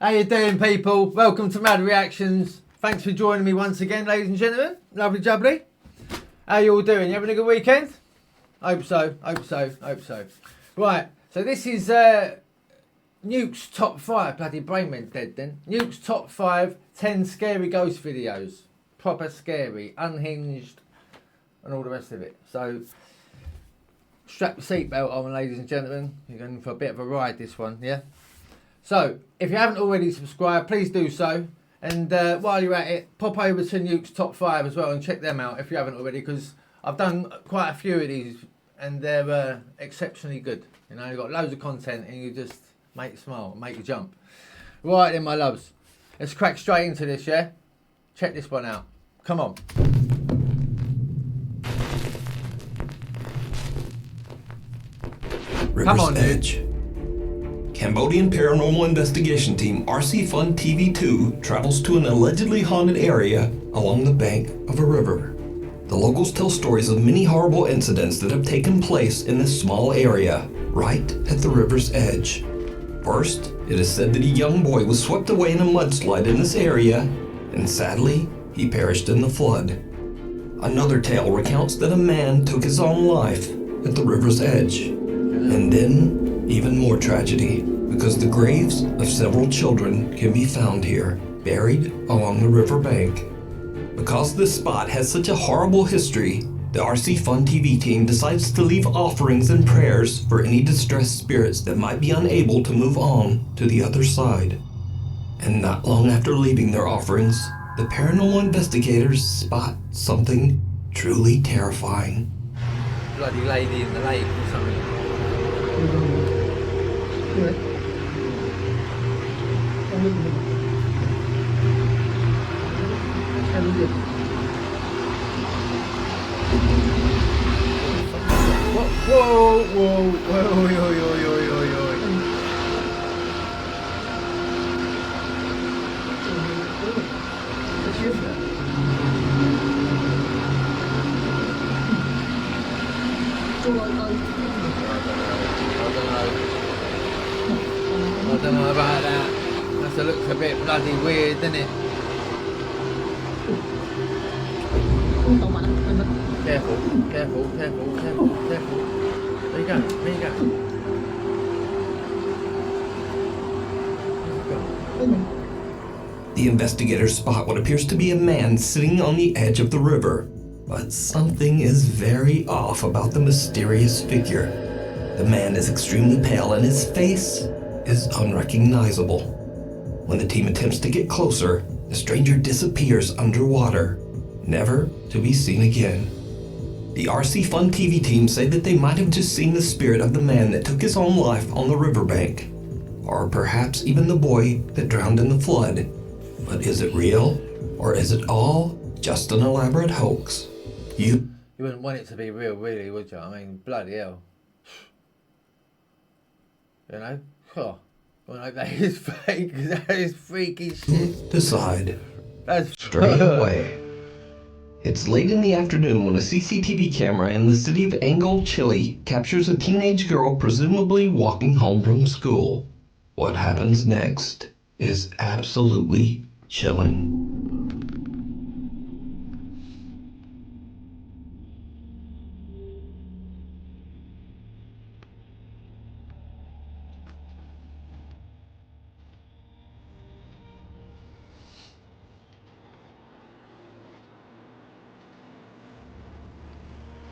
How you doing, people? Welcome to M.A.D Reactions. Thanks for joining me once again, ladies and gentlemen. Lovely jubbly. How you all doing? You having a good weekend? Hope so. Right, so this is Nukes top 5. Bloody brain went dead then. Nukes top 5 10 scary ghost videos. Proper scary, unhinged, and all the rest of it. So strap your seatbelt on, ladies and gentlemen. You're going for a bit of a ride, this one, yeah? So, if you haven't already subscribed, please do so. And while you're at it, pop over to Nukes top 5 as well and check them out if you haven't already, because I've done quite a few of these and they're exceptionally good. You know, you've got loads of content and you just make you smile, make you jump. Right then, my loves. Let's crack straight into this, yeah? Check this one out. Come on. River's Edge. Cambodian paranormal investigation team RC Fun TV2 travels to an allegedly haunted area along the bank of a river. The locals tell stories of many horrible incidents that have taken place in this small area, right at the river's edge. First, it is said that a young boy was swept away in a mudslide in this area, and sadly, he perished in the flood. Another tale recounts that a man took his own life at the river's edge. And then, even more tragedy, because the graves of several children can be found here, buried along the riverbank. Because this spot has such a horrible history, the RC Fun TV team decides to leave offerings and prayers for any distressed spirits that might be unable to move on to the other side. And not long after leaving their offerings, the paranormal investigators spot something truly terrifying. Bloody lady in the lake or something. Whoa. I don't know about that. That looks a bit bloody weird, doesn't it? Careful. There you go. The investigators spot what appears to be a man sitting on the edge of the river, but something is very off about the mysterious figure. The man is extremely pale and his face is unrecognizable. When the team attempts to get closer, the stranger disappears underwater, never to be seen again. The RC Fun TV team say that they might have just seen the spirit of the man that took his own life on the riverbank, or perhaps even the boy that drowned in the flood. But is it real, or is it all just an elaborate hoax? You wouldn't want it to be real, really, would you? I mean, bloody hell. You know? Oh, well, that is fake. That is freaky shit. Decide. That's straight away. It's late in the afternoon when a CCTV camera in the city of Angol, Chile, captures a teenage girl presumably walking home from school. What happens next is absolutely chilling.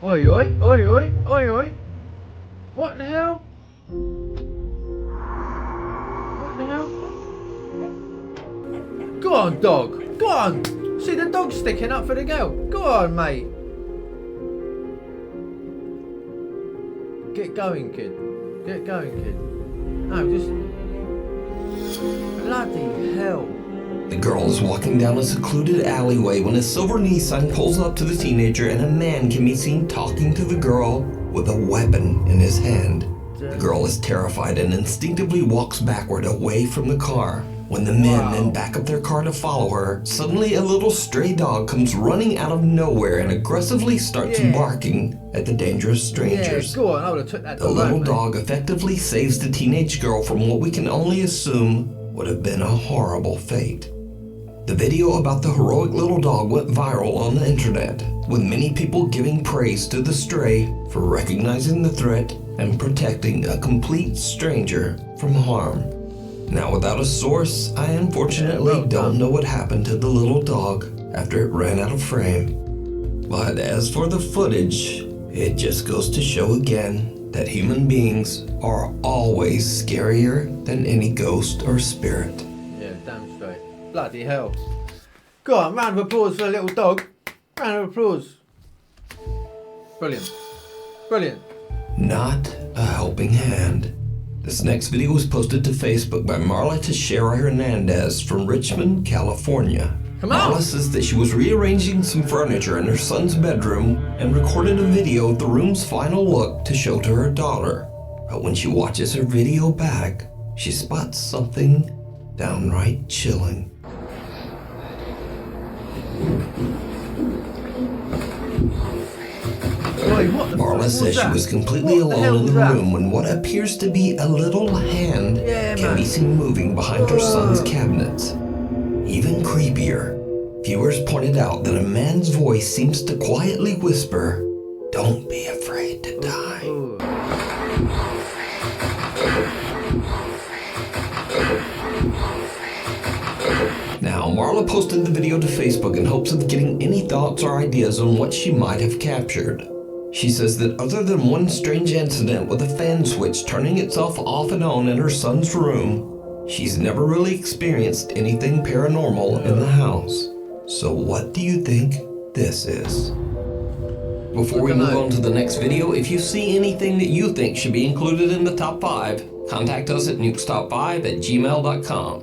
Oi. What the hell? Go on, dog. Go on. See the dog sticking up for the girl. Go on, mate. Get going, kid. No, just... Bloody hell. The girl is walking down a secluded alleyway when a silver Nissan pulls up to the teenager and a man can be seen talking to the girl with a weapon in his hand. The girl is terrified and instinctively walks backward away from the car. When the men then back up their car to follow her, suddenly a little stray dog comes running out of nowhere and aggressively starts barking at the dangerous strangers. Go on, I would have took that the little dog effectively saves the teenage girl from what we can only assume would have been a horrible fate. The video about the heroic little dog went viral on the internet, with many people giving praise to the stray for recognizing the threat and protecting a complete stranger from harm. Now, without a source, I unfortunately don't know what happened to the little dog after it ran out of frame. But as for the footage, it just goes to show again that human beings are always scarier than any ghost or spirit. Yeah, damn straight. Bloody hell. Go on, round of applause for a little dog. Round of applause. Brilliant. Brilliant. Not a helping hand. This next video was posted to Facebook by Marla Teixeira Hernandez from Richmond, California. Come on. Marla says that she was rearranging some furniture in her son's bedroom and recorded a video of the room's final look to show to her daughter. But when she watches her video back, she spots something downright chilling. Marla says she was completely alone in the room when what appears to be a little hand can be seen moving behind her son's cabinets. Even creepier, viewers pointed out that a man's voice seems to quietly whisper, "Don't be afraid to die." Now, Marla posted the video to Facebook in hopes of getting any thoughts or ideas on what she might have captured. She says that other than one strange incident with a fan switch turning itself off and on in her son's room, she's never really experienced anything paranormal in the house. So what do you think this is? Before we move on to the next video, if you see anything that you think should be included in the top 5, contact us at nukestop5@gmail.com.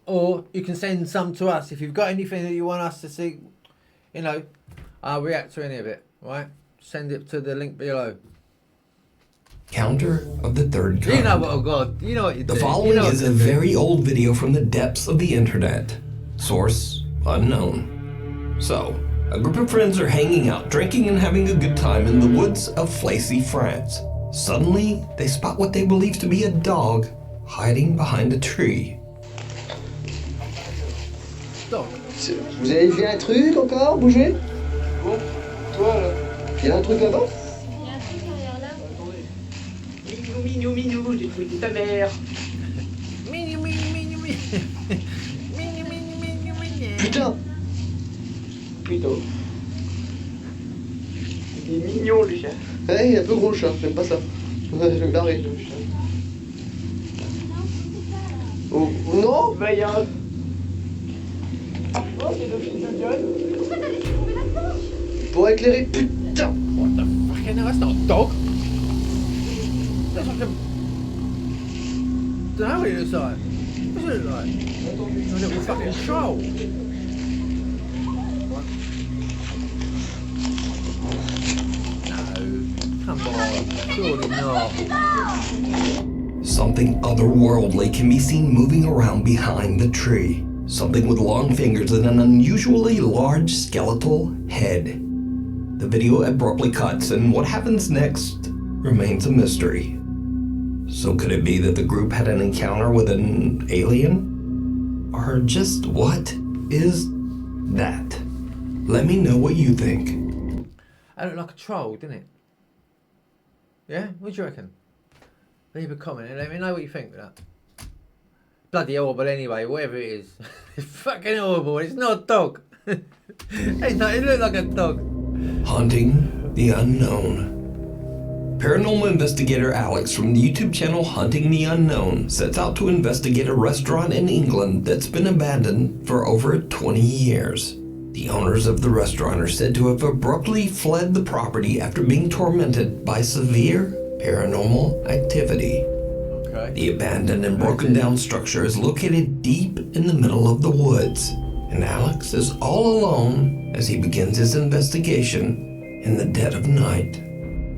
Or you can send some to us if you've got anything that you want us to see, I'll react to any of it, right? Send it to the link below. Counter of the third kind. You know what, oh God, you know what you do. The following is a very old video from the depths of the internet. Source unknown. So, a group of friends are hanging out, drinking and having a good time in the woods of Flacy, France. Suddenly, they spot what they believe to be a dog hiding behind a tree. Dog. Vous avez vu un truc encore bouger? Bon, toi là. Il y a un truc là-bas? Il y a un truc derrière là. Attendez. Minou, minou, minou, j'ai trouvé ta mère. Mignou, mignou, mignou, mignou. Mignou, mignou, mignou, mignou. Putain! Plutôt. Il est mignon le chat. Ouais, il est un peu gros le chat, j'aime pas ça. Je vais me barrer. Oh, non? Bah, il y a un. Oh, c'est le fils de John. Pourquoi t'as laissé tomber la porte? Pour éclairer, putain! What the fucking hell, that's not a dog. That's like a... Don't know what it looks like. What's it look like? A little fucking troll. What? No, come on, surely not. Something otherworldly can be seen moving around behind the tree. Something with long fingers and an unusually large skeletal head. The video abruptly cuts, and what happens next remains a mystery. So could it be that the group had an encounter with an alien? Or just what is that? Let me know what you think. That looked like a troll, didn't it? Yeah? What do you reckon? Leave a comment and let me know what you think of that. Bloody horrible anyway, whatever it is. It's fucking horrible. It's not a dog. It looked like a dog. Hunting the unknown. Paranormal investigator Alex from the YouTube channel Hunting the Unknown sets out to investigate a restaurant in England that's been abandoned for over 20 years. The owners of the restaurant are said to have abruptly fled the property after being tormented by severe paranormal activity. Okay. The abandoned and broken down structure is located deep in the middle of the woods, and Alex is all alone as he begins his investigation in the dead of night.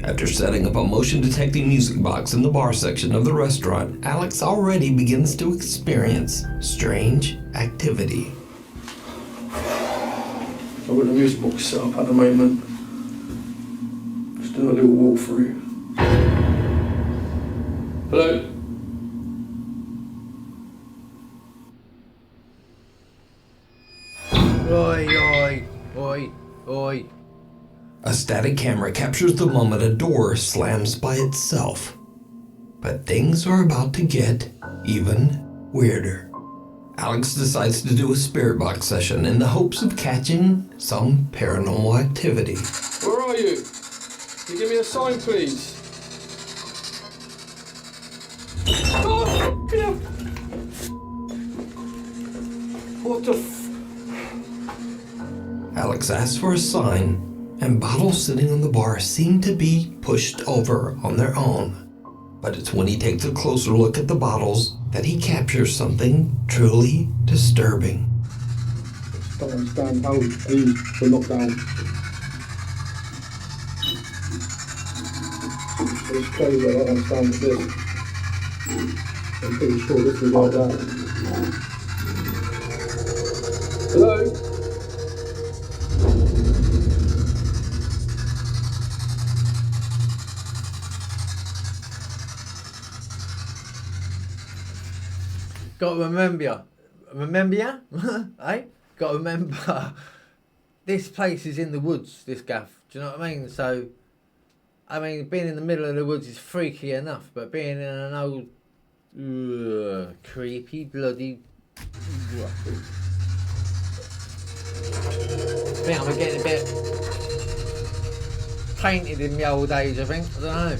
After setting up a motion detecting music box in the bar section of the restaurant, Alex already begins to experience strange activity. I've got the music box set up at the moment. Just do a little walkthrough. Hello? Oi, oi, oi, oi. A static camera captures the moment a door slams by itself. But things are about to get even weirder. Alex decides to do a spirit box session in the hopes of catching some paranormal activity. Where are you? Can you give me a sign, please? Oh, yeah. What the Alex asks for a sign, and bottles sitting on the bar seem to be pushed over on their own. But it's when he takes a closer look at the bottles that he captures something truly disturbing. Don't understand how these were knocked down. It's crazy, I don't understand this. I'm pretty sure this was like that. Hello? Got to remember, eh? Got to remember, this place is in the woods, this gaff. Do you know what I mean? So, I mean, being in the middle of the woods is freaky enough, but being in an old, creepy, bloody... I think I'm getting a bit tainted in my old age, I think. I don't know.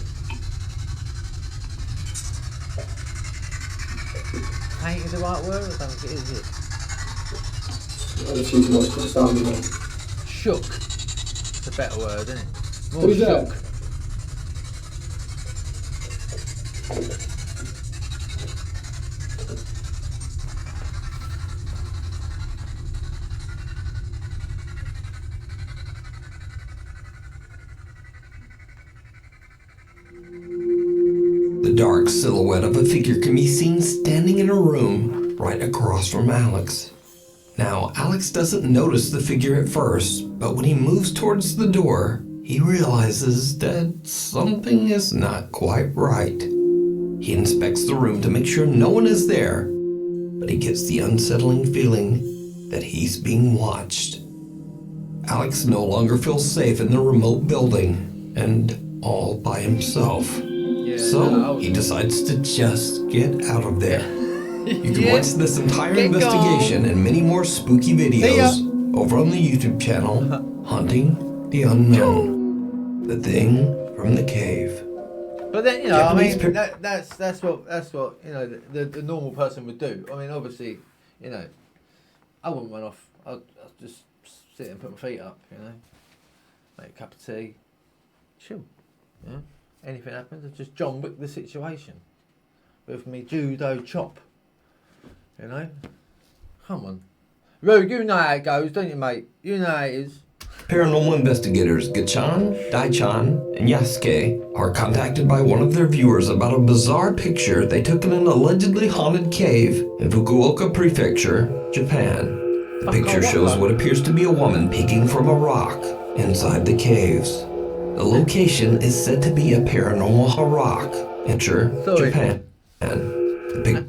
Tainted the right word? I don't think it is, I just see too much understanding there. shook. It's a better word, isn't it? More Who's that? shook. The dark silhouette of a figure can be seen standing in a room right across from Alex. Now, Alex doesn't notice the figure at first, but when he moves towards the door, he realizes that something is not quite right. He inspects the room to make sure no one is there, but he gets the unsettling feeling that he's being watched. Alex no longer feels safe in the remote building and all by himself. So he decides to just get out of there. You can watch this entire investigation and many more spooky videos over on the YouTube channel, Hunting the Unknown, the thing from the cave. But then, you know, Japanese I mean, that's what you know the normal person would do. I mean, obviously, you know, I wouldn't run off. I'd just sit and put my feet up, you know, make a cup of tea, chill. You know, anything happens, I just John Wick the situation with me judo chop. You know, come on, Rogue, you know how it goes, don't you, mate? You know how it is. Paranormal investigators Gachan, Daichan, and Yasuke are contacted by one of their viewers about a bizarre picture they took in an allegedly haunted cave in Fukuoka Prefecture, Japan. The picture shows what appears to be a woman peeking from a rock inside the caves. The location is said to be a paranormal rock in Japan. The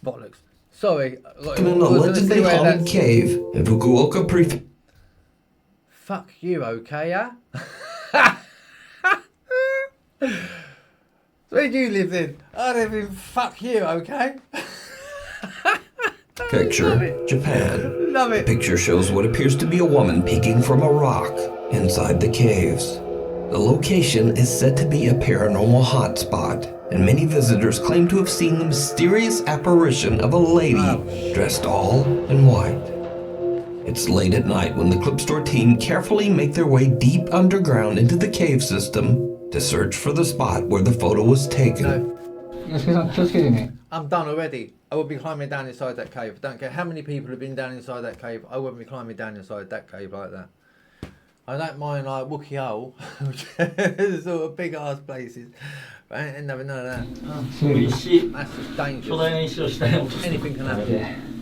Bollocks. Sorry. in an allegedly haunted cave in Fukuoka Prefecture. Fuck you, okay, yeah? Where do you live in? I live in fuck you, okay? Picture, Japan. Love The it. picture shows what appears to be a woman peeking from a rock inside the caves. The location is said to be a paranormal hotspot, and many visitors claim to have seen the mysterious apparition of a lady dressed all in white. It's late at night when the clip store team carefully make their way deep underground into the cave system to search for the spot where the photo was taken. I'm done already. I will be climbing down inside that cave. I don't care how many people have been down inside that cave. I wouldn't be climbing down inside that cave like that. I don't mind like Wookie Hole, which is sort of big ass places. But I ain't never none of that. That's just dangerous. Anything can happen.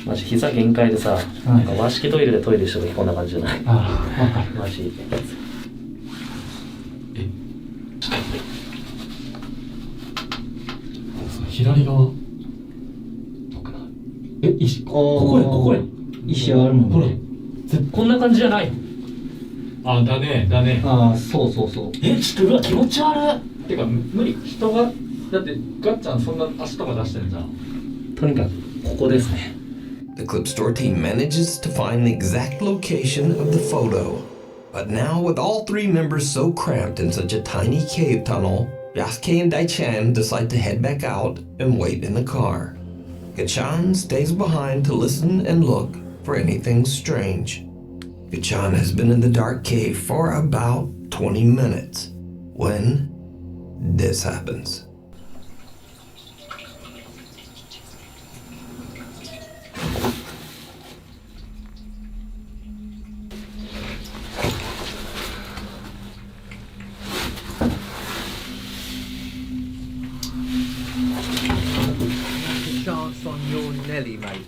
マジ膝限界でさ、なんか和式トイレでトイレした時こんな感じじゃない？ああ、わかる。マジ。左側。石。ここへ。石あるもんね。ほら。こんな感じじゃない。あ、だねだね。ああ、そうそうそう。ちょっとうわ気持ち悪い。てか無理、人がだってガッちゃんそんな足とか出してるじゃん。とにかくここですね。The clip store team manages to find the exact location of the photo. But now, with all three members so cramped in such a tiny cave tunnel, Yasuke and Daichan decide to head back out and wait in the car. Gachan stays behind to listen and look for anything strange. Gachan has been in the dark cave for about 20 minutes when this happens. Chance on your Nelly, mate.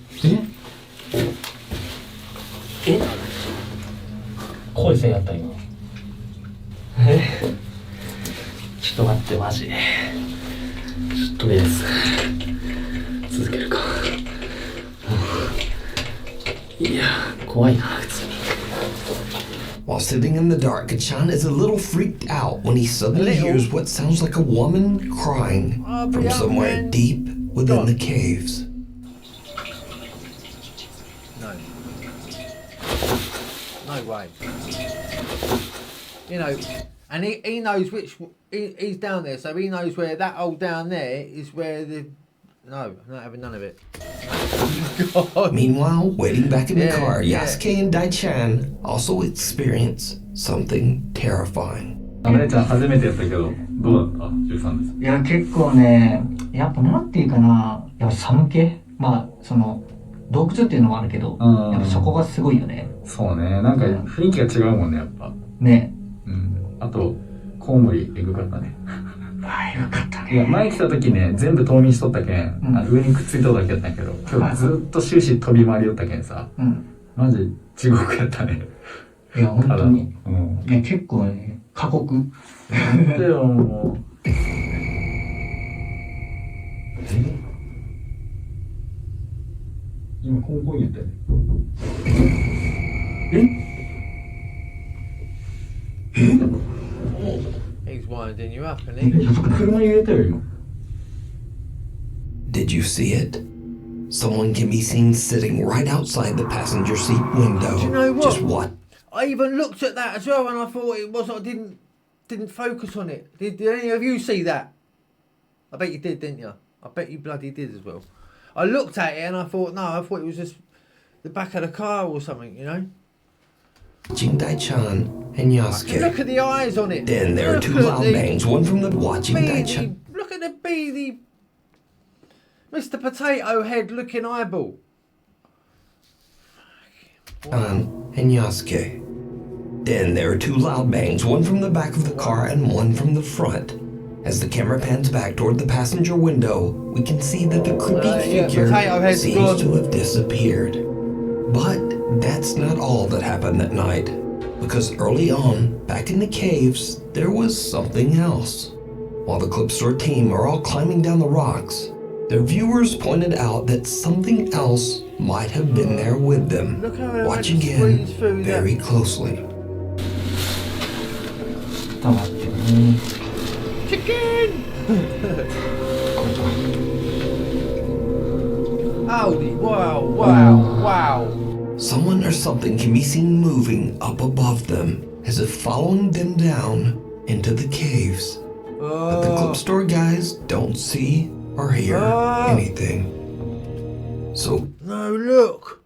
恋せんやった今。ちょっと待ってマジ。ちょっとりあえず続けるか。いや怖いな普通に。While sitting in the dark, Gachan is a little freaked out when he suddenly hears what sounds like a woman crying from somewhere deep within the caves. No. No way. You know, and he knows which he's down there, so he knows where that hole down there is where the. No, I'm not having none of it. God. Meanwhile, waiting back in the Yeah, car, yeah. Yasuke and Daichan also experience something terrifying. 姉ちゃん初めてやったけどどうだった？13です。いや、結構ね、やっぱなんていうかな、やっぱ寒気まあ、その、洞窟っていうのもあるけど、やっぱそこがすごいよね。そうね、なんか雰囲気が違うもんねやっぱ。ね。うん。あとコウモリエグかったね。ああ、よかったね。いや前来た時ね全部冬眠しとったけん、上にくっついとるだけやったんやけど、今日ずっと終始飛び回りよったけんさ、マジ地獄やったね。いや、本当に。うん。いや、結構ね、過酷。なんでよ、もう。今、コンコン言ったよね。He's winding you up, isn't he? 車に入れたよ、今。Did you see it? Someone can be seen sitting right outside the passenger seat window. Do you know what? Just what? I even looked at that as well, and I thought it was. I didn't focus on it. Did any of you see that? I bet you did, didn't you? I bet you bloody did as well. I looked at it and I thought, no, I thought it was just the back of the car or something, you know. Watching Daichan and Yasuke. Look at the eyes on it. Then there are two Look at loud the bangs, one from the watching Daichan Look at the beady, Mr. Potato Head looking eyeball. and Yasuke. Then there are two loud bangs, one from the back of the car and one from the front. As the camera pans back toward the passenger window, we can see that the creepy figure Potato Head's seems gone. to have disappeared. But that's not all that happened that night, because early on, back in the caves, there was something else. While the clip store team are all climbing down the rocks, their viewers pointed out that something else might have been there with them. Look how they Watch had to again squeeze through that. very closely. 溜まってるね。Chicken! Howdy, wow, wow, wow. Someone or something can be seen moving up above them, as if following them down into the caves. But the clip store guys don't see or hear anything. So, No, look.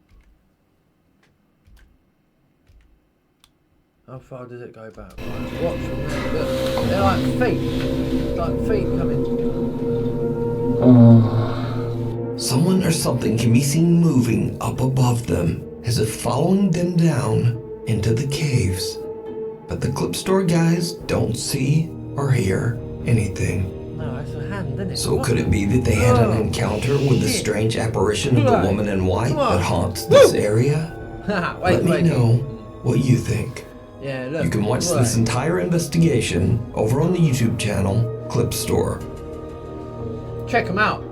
How far does it go back? Right, watch from there. Look, they're like feet. Like feet coming. someone or something can be seen moving up above them, as if following them down into the caves. But the clip store guys don't see or hear anything. No, it's a hand, isn't it? So What? could it be that they had an encounter with the strange apparition of the woman in white that haunts this area? Wait, Let me know what you think. Yeah, look. You can watch this entire investigation over on the YouTube channel Clip Store. Check them out.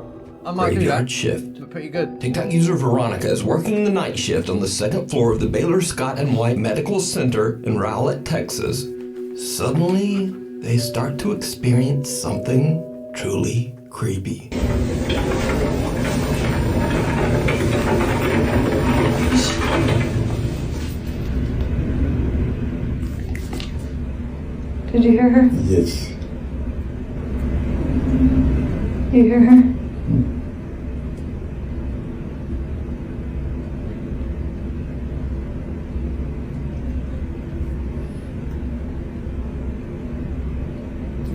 I might do graveyard that. shift. But pretty good. TikTok user Veronica is working the night shift on the second floor of the Baylor Scott and White Medical Center in Rowlett, Texas. Suddenly, they start to experience something truly creepy. Did you hear her? Yes. You hear her?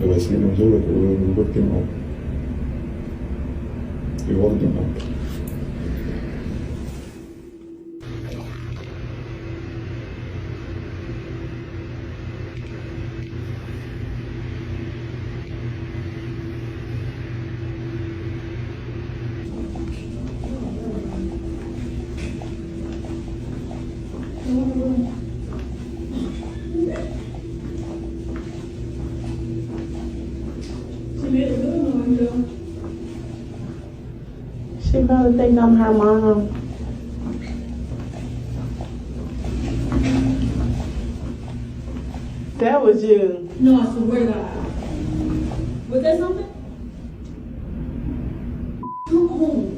Jag var slimmad i huvudet och brukade mig. Jag valde mig. She probably think I'm her mom. That was you. No, I swear to God. Was that something? Come home.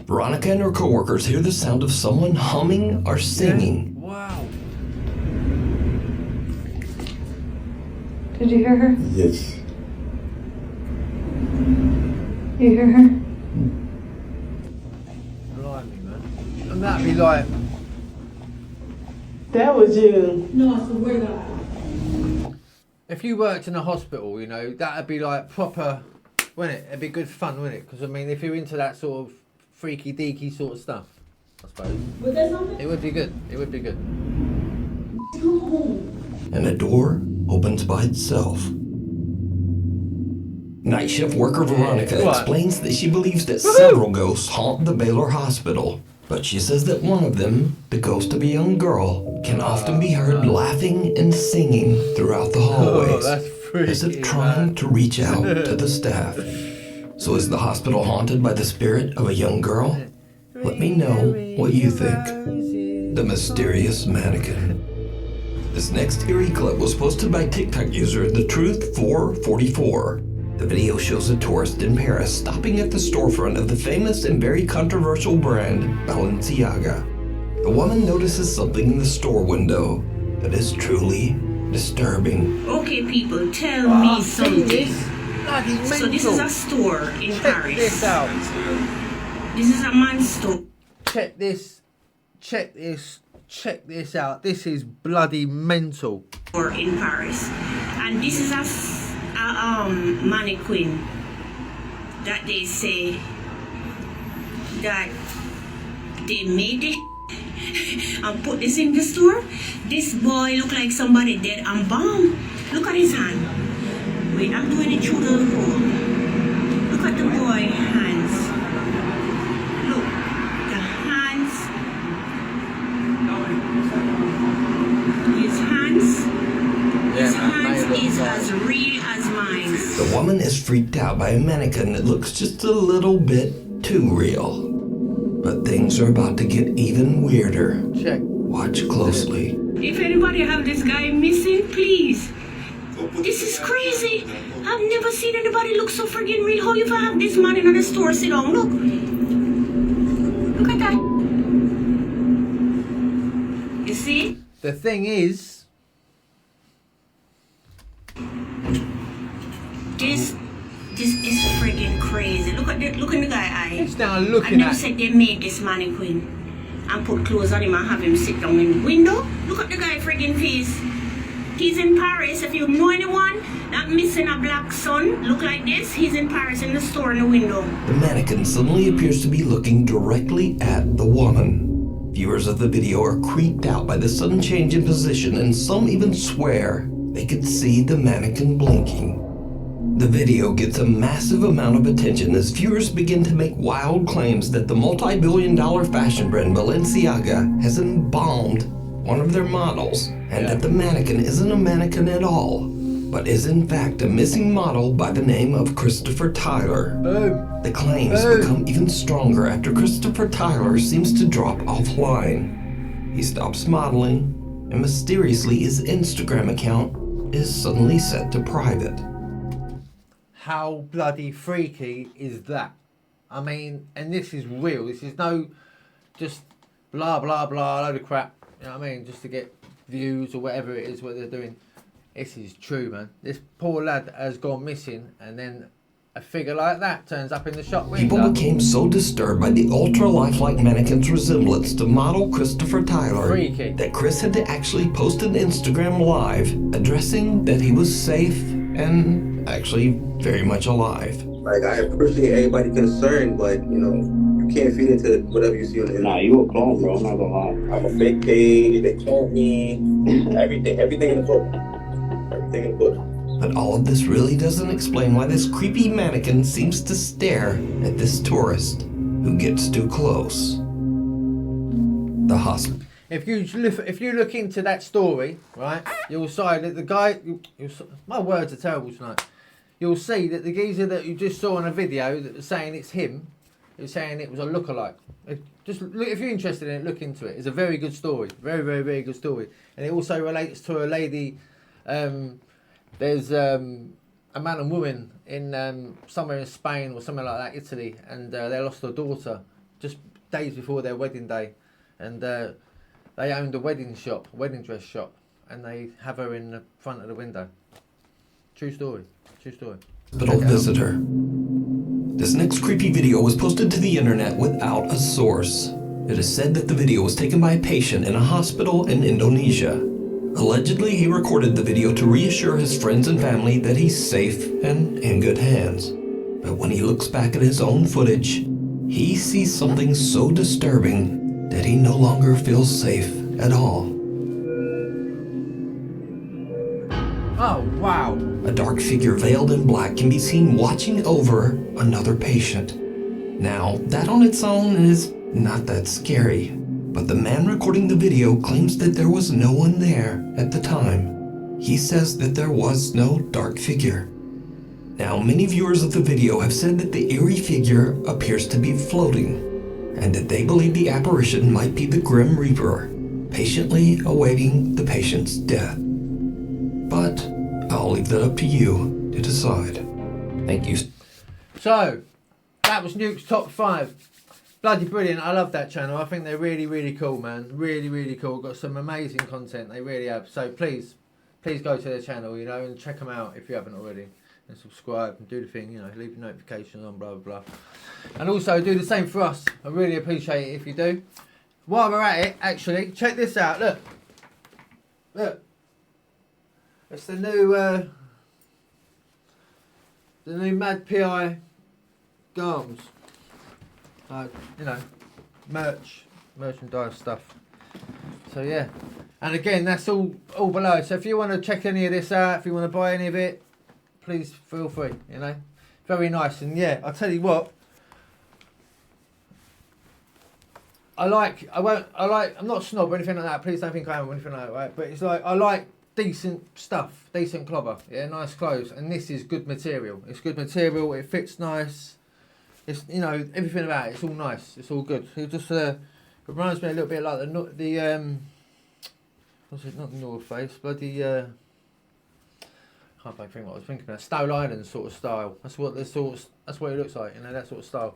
Veronica and her coworkers hear the sound of someone humming or singing. Wow. Did you hear her? Yes. You hear her? Blimey, man. And that'd be like, That was you. No, I swear to God. if you worked in a hospital, you know, that'd be like proper, wouldn't it? It'd be good fun, wouldn't it? Because, I mean, if you're into that sort of freaky deaky sort of stuff, I suppose, Was that something? it would be good. It would be good. Come home. And a door opens by itself. Night shift worker Veronica What? explains that she believes that several ghosts haunt the Baylor Hospital, but she says that one of them, the ghost of a young girl, can often be heard laughing and singing throughout the Oh, hallways, that's as freaky, if trying man. to reach out to the staff. So is the hospital haunted by the spirit of a young girl? Let me know what you think. The mysterious mannequin. This next eerie clip was posted by TikTok user TheTruth444. The video shows a tourist in Paris stopping at the storefront of the famous and very controversial brand Balenciaga. The woman notices something in the store window that is truly disturbing. Okay, people, tell me something. Bloody So this is a store in Check Paris. this out. This is a man's store. Check this. Check this. Check this out. This is bloody mental. In Paris, and this is a mannequin that they say that they made it and put this in the store. This boy look like somebody dead and bound. Look at his hand. Wait, I'm doing it through the hole. Look at the boy hands. Look, the hands. His hands. His hands is as real as mine. The woman is freaked out by a mannequin that looks just a little bit too real. But things are about to get even weirder. Check. Watch closely. If anybody have this guy missing, please. This is crazy. I've never seen anybody look so friggin' real. How you have this man in the store sit down? Look. Look at that. You see? The thing is, This is friggin' crazy. Look in the guy eye. it's now I looking never at. said they made this mannequin and put clothes on him and have him sit down in the window. Look at the guy friggin' face. He's in Paris. If you know anyone that missing a black son, look like this. He's in Paris in the store in the window. The mannequin suddenly appears to be looking directly at the woman. Viewers of the video are creeped out by the sudden change in position, and some even swear they could see the mannequin blinking. The video gets a massive amount of attention as viewers begin to make wild claims that the multi-billion-dollar fashion brand Balenciaga has embalmed one of their models, and that the mannequin isn't a mannequin at all, but is in fact a missing model by the name of Christopher Tyler. Boom. The claims become even stronger after Christopher Tyler seems to drop offline. He stops modeling, and mysteriously his Instagram account is suddenly set to private. How bloody freaky is that? I mean, and this is real. This is no just blah, blah, blah, load of crap. You know what I mean? Just to get views or whatever it is, what they're doing. This is true, man. This poor lad has gone missing, and then a figure like that turns up in the shop window. People became so disturbed by the ultra-lifelike mannequin's resemblance to model Christopher Tyler that Chris had to actually post an Instagram live addressing that he was safe and actually very much alive. Like, I appreciate everybody concerned, but, you know, you can't feed into whatever you see on the internet. Nah, you a clone, bro. I'm not gonna lie. I'm a fake page, they clone me, everything in the book. Everything in the book. But all of this really doesn't explain why this creepy mannequin seems to stare at this tourist who gets too close. The hospital. If you look into that story, right, you'll see that the guy. My words are terrible tonight. You'll see that the geezer that you just saw in a video that was saying it's him, is saying it was a lookalike. Just look, if you're interested in it, look into it. It's a very good story, very, very, very good story, and it also relates to a lady. There's a man and woman in somewhere in Spain or somewhere like that, Italy, and they lost their daughter just days before their wedding day, and they owned a wedding dress shop, and they have her in the front of the window. True story. True story. Hospital visitor. This next creepy video was posted to the internet without a source. It is said that the video was taken by a patient in a hospital in Indonesia. Allegedly, he recorded the video to reassure his friends and family that he's safe and in good hands. But when he looks back at his own footage, he sees something so disturbing that he no longer feels safe at all. Oh, wow. A dark figure veiled in black can be seen watching over another patient. Now, that on its own is not that scary, but the man recording the video claims that there was no one there at the time. He says that there was no dark figure. Now, many viewers of the video have said that the eerie figure appears to be floating, and that they believe the apparition might be the Grim Reaper, patiently awaiting the patient's death. But I'll leave that up to you to decide. Thank you. So, that was Nukes Top 5. Bloody brilliant. I love that channel. I think they're really, really cool, man. Really, really cool. Got some amazing content. They really have. So please go to their channel, you know, and check them out if you haven't already. And subscribe and do the thing, you know, leave your notifications on, blah, blah, blah. And also do the same for us. I really appreciate it if you do. While we're at it, actually, check this out. Look. Look. It's the new M.A.D PI garms. You know, merchandise stuff. So yeah, and again, that's all below. So if you want to check any of this out, if you want to buy any of it, please feel free. You know, very nice. And yeah, I'll tell you what. I'm not a snob or anything like that. Please don't think I am or anything like that. Right? But it's like I like decent stuff, decent clobber. Yeah, nice clothes, and this is good material. It's good material. It fits nice. It's, you know, everything about it, it's all nice, it's all good. It just reminds me a little bit like the what's it, not the North Face, bloody can't think what I was thinking about. Stone Island sort of style. That's what it looks like, you know, that sort of style.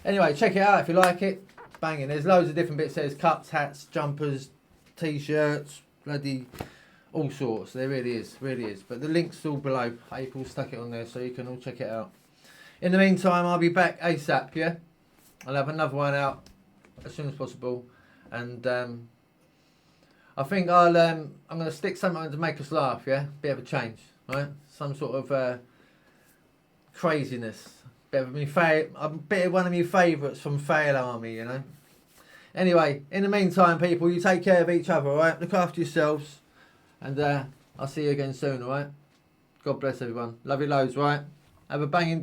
Anyway, check it out if you like it. Banging. There's loads of different bits. There's cups, hats, jumpers, t-shirts, bloody all sorts. There really is, really is. But the link's all below. April stuck it on there so you can all check it out. In the meantime, I'll be back ASAP, yeah? I'll have another one out as soon as possible. And I think I'm going to stick something to make us laugh, yeah? Bit of a change, right? Some sort of craziness. Bit of one of my favourites from Fail Army, you know? Anyway, in the meantime, people, you take care of each other, alright? Look after yourselves. And I'll see you again soon, alright? God bless everyone. Love you loads, right? Have a banging day.